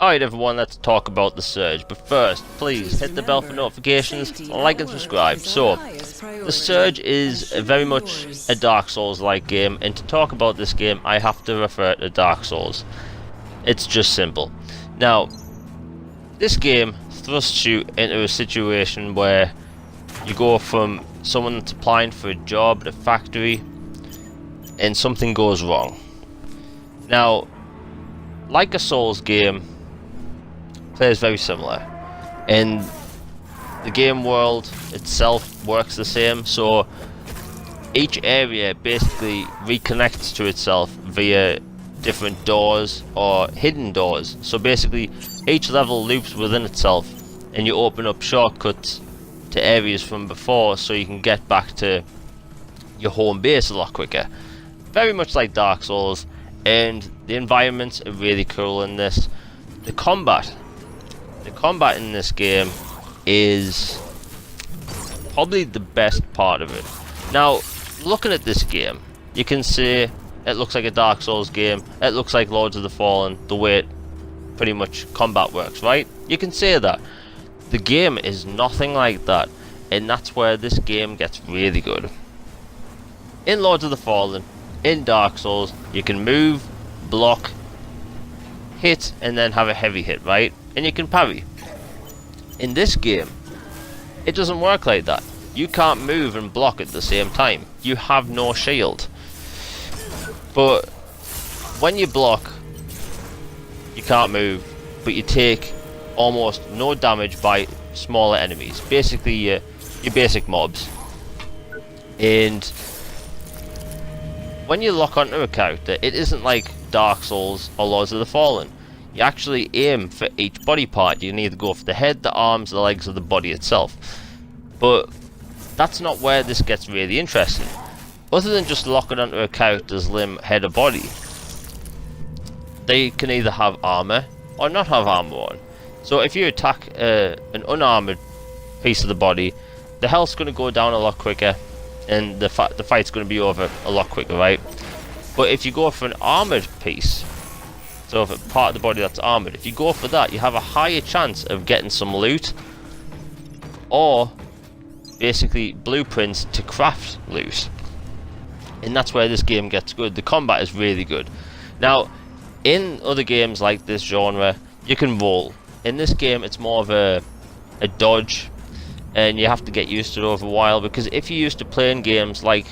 Alright everyone, let's talk about The Surge, but first, please hit the bell for notifications, like and subscribe. So, The Surge is very much a Dark Souls-like game, and to talk about this game, I have to refer to Dark Souls. It's just simple. Now, this game thrusts you into a situation where you go from someone that's applying for a job at a factory, and something goes wrong. Now, like a Souls game, plays very similar, and the game world itself works the same, so each area basically reconnects to itself via different doors or hidden doors. So basically each level loops within itself, and you open up shortcuts to areas from before so you can get back to your home base a lot quicker. Very much like Dark Souls, and the environments are really cool in this. The combat in this game is probably the best part of it. Now, looking at this game, you can see it looks like a Dark Souls game. It looks like Lords of the Fallen, the way it pretty much combat works, right? You can say that. The game is nothing like that, and that's where this game gets really good. In Lords of the Fallen, in Dark Souls, you can move, block, hit, and then have a heavy hit, right? And you can parry. In this game, it doesn't work like that. You can't move and block at the same time. You have no shield. But when you block, you can't move, but you take almost no damage by smaller enemies. Basically, your basic mobs. And when you lock onto a character, it isn't like Dark Souls or Lords of the Fallen. You actually aim for each body part. You can either go for the head, the arms, the legs, or the body itself. But that's not where this gets really interesting. Other than just locking onto a character's limb, head, or body, they can either have armor or not have armor on. So if you attack an unarmored piece of the body, the health's going to go down a lot quicker, and the fight's going to be over a lot quicker, right? But if you go for an armored piece, so if a part of the body that's armored, if you go for that, you have a higher chance of getting some loot, or basically blueprints to craft loot. And that's where this game gets good. The combat is really good. Now, in other games like this genre, you can roll. In this game, it's more of a dodge, and you have to get used to it over a while, because if you're used to playing games like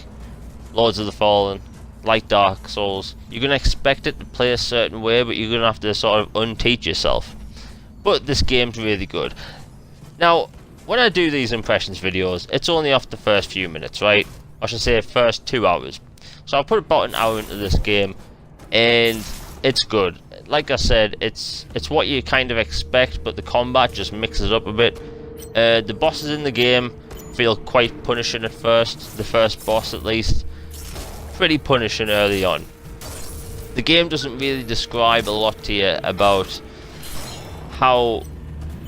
Lords of the Fallen, like Dark Souls, you're going to expect it to play a certain way, but you're going to have to sort of unteach yourself. But this game's really good. Now, when I do these impressions videos, it's only off the first few minutes, right? I should say first 2 hours. So I'll put about an hour into this game, and it's good. Like I said, it's what you kind of expect, but the combat just mixes it up a bit. The bosses in the game feel quite punishing at first, the first boss at least. Pretty punishing early on. The game doesn't really describe a lot to you about how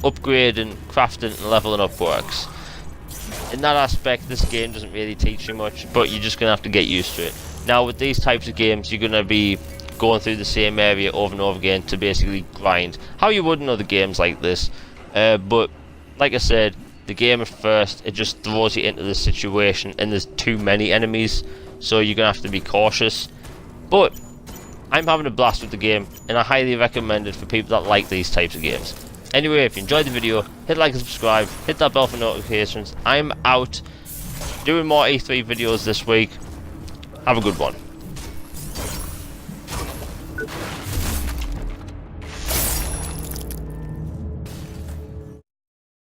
upgrading, crafting, and leveling up works. In that aspect, this game doesn't really teach you much, but you're just going to have to get used to it. Now, with these types of games, you're going to be going through the same area over and over again to basically grind, how you would in other games like this. But, like I said, the game at first, it just throws you into the situation, and there's too many enemies, so you're going to have to be cautious. But I'm having a blast with the game, and I highly recommend it for people that like these types of games. Anyway, if you enjoyed the video, hit like and subscribe, hit that bell for notifications. I'm out doing more E3 videos this week. Have a good one.